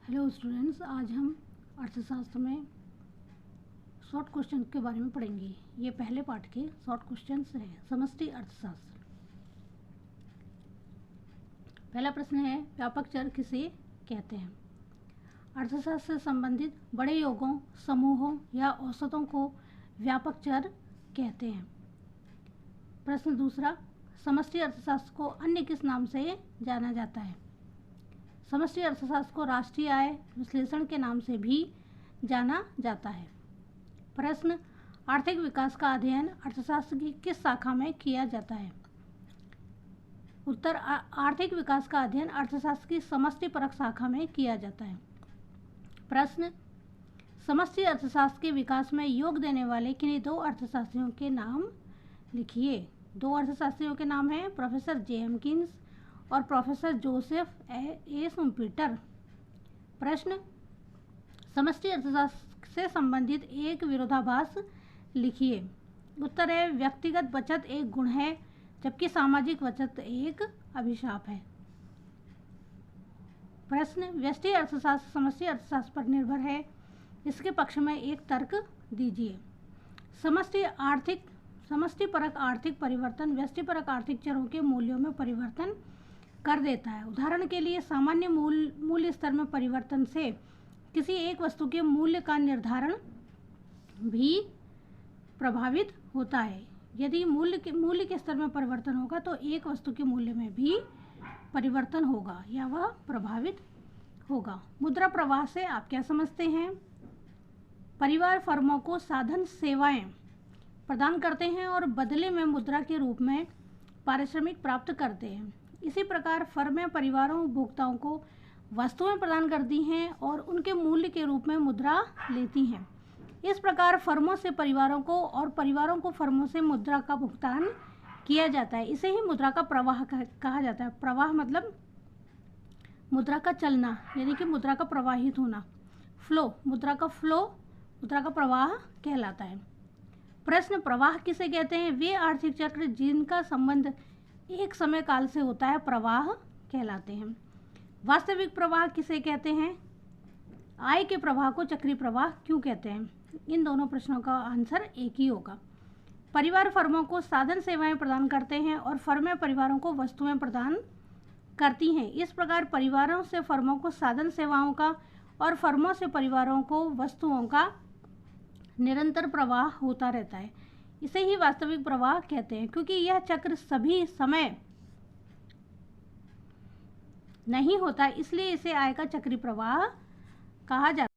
Hello students, आज हम अर्थशास्त्र में शॉर्ट क्वेश्चन के बारे में पढ़ेंगे। ये पहले पार्ट के शॉर्ट क्वेश्चंस हैं। समष्टि अर्थशास्त्र। पहला प्रश्न है, व्यापक चर किसे कहते हैं? अर्थशास्त्र से संबंधित बड़े योगों, समूहों या औसतों को व्यापक चर कहते हैं। प्रश्न दूसरा, समष्टि अर्थशास्त्र को अन्य किस नाम से जाना जाता है? समष्टि अर्थशास्त्र को राष्ट्रीय आय विश्लेषण के नाम से भी जाना जाता है। प्रश्न, आर्थिक विकास का अध्ययन अर्थशास्त्र की किस शाखा में किया जाता है? उत्तर, आर्थिक विकास का अध्ययन अर्थशास्त्र की समष्टिपरक शाखा में किया जाता है। प्रश्न, समष्टि अर्थशास्त्र के विकास में योग देने वाले किन्हीं दो अर्थशास्त्रियों के नाम लिखिए। दो अर्थशास्त्रियों के नाम हैं प्रोफेसर जेम्किंस और प्रोफेसर जोसेफ ए शुम्पीटर। प्रश्न, समष्टि अर्थशास्त्र से संबंधित एक विरोधाभास लिखिए। उत्तर है, व्यक्तिगत बचत एक गुण है जबकि सामाजिक बचत एक अभिशाप है। प्रश्न, व्यष्टि अर्थशास्त्र समष्टि अर्थशास्त्र पर निर्भर है, इसके पक्ष में एक तर्क दीजिए। समष्टिपरक आर्थिक परिवर्तन व्यष्टिपरक आर्थिक चरों के मूल्यों में परिवर्तन कर देता है। उदाहरण के लिए, सामान्य मूल्य स्तर में परिवर्तन से किसी एक वस्तु के मूल्य का निर्धारण भी प्रभावित होता है। यदि मूल्य के स्तर में परिवर्तन होगा तो एक वस्तु के मूल्य में भी परिवर्तन होगा या वह प्रभावित होगा। मुद्रा प्रवाह से आप क्या समझते हैं? परिवार फर्मों को साधन सेवाएं प्रदान करते हैं और बदले में मुद्रा के रूप में पारिश्रमिक प्राप्त करते हैं। इसी प्रकार फर्में परिवारों उपभोक्ताओं को वस्तुएं प्रदान करती हैं और उनके मूल्य के रूप में मुद्रा लेती हैं। इस प्रकार फर्मों से परिवारों को और परिवारों को फर्मों से मुद्रा का भुगतान किया जाता है। इसे ही मुद्रा का प्रवाह कहा जाता है। प्रवाह मतलब मुद्रा का चलना, यानी कि मुद्रा का प्रवाहित होना। मुद्रा का प्रवाह कहलाता है। प्रश्न, प्रवाह किसे कहते हैं? वे आर्थिक चक्र जिनका संबंध एक समय काल से होता है प्रवाह कहलाते हैं। वास्तविक प्रवाह किसे कहते हैं? आय के प्रवाह को चक्रीय प्रवाह क्यों कहते हैं? इन दोनों प्रश्नों का आंसर एक ही होगा। परिवार फर्मों को साधन सेवाएं प्रदान करते हैं और फर्में परिवारों को वस्तुएं प्रदान करती हैं। इस प्रकार परिवारों से फर्मों को साधन सेवाओं का और फर्मों से परिवारों को वस्तुओं का निरंतर प्रवाह होता रहता है। इसे ही वास्तविक प्रवाह कहते हैं। क्योंकि यह चक्र सभी समय नहीं होता, इसलिए इसे आय का चक्रीय प्रवाह कहा जाता है।